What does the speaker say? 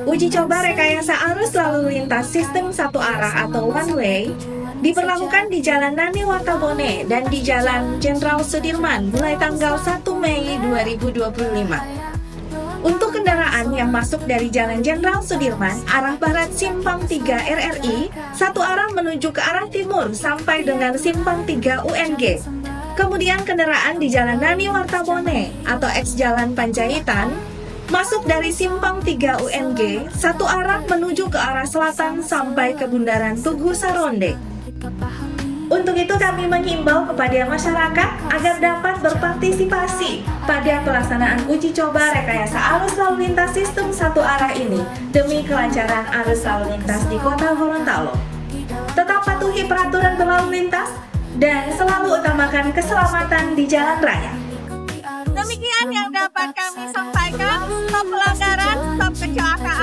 Uji coba rekayasa arus lalu lintas sistem satu arah atau one way diberlakukan di Jalan Nani Wartabone dan di Jalan Jenderal Sudirman mulai tanggal 1 Mei 2025. Untuk kendaraan yang masuk dari Jalan Jenderal Sudirman, arah barat Simpang 3 RRI, satu arah menuju ke arah timur sampai dengan Simpang 3 UNG. Kemudian kendaraan di Jalan Nani Wartabone atau eks Jalan Panjaitan, masuk dari Simpang 3 UNG, satu arah menuju ke arah selatan sampai ke Bundaran Tugu Saronde. Untuk itu kami menghimbau kepada masyarakat agar dapat berpartisipasi pada pelaksanaan uji coba rekayasa arus lalu lintas sistem satu arah ini demi kelancaran arus lalu lintas di Kota Gorontalo. Tetap patuhi peraturan berlalu lintas dan selalu utamakan keselamatan di jalan raya. Demikian yang dapat kami sampaikan. Stop pelanggaran, stop kecelakaan.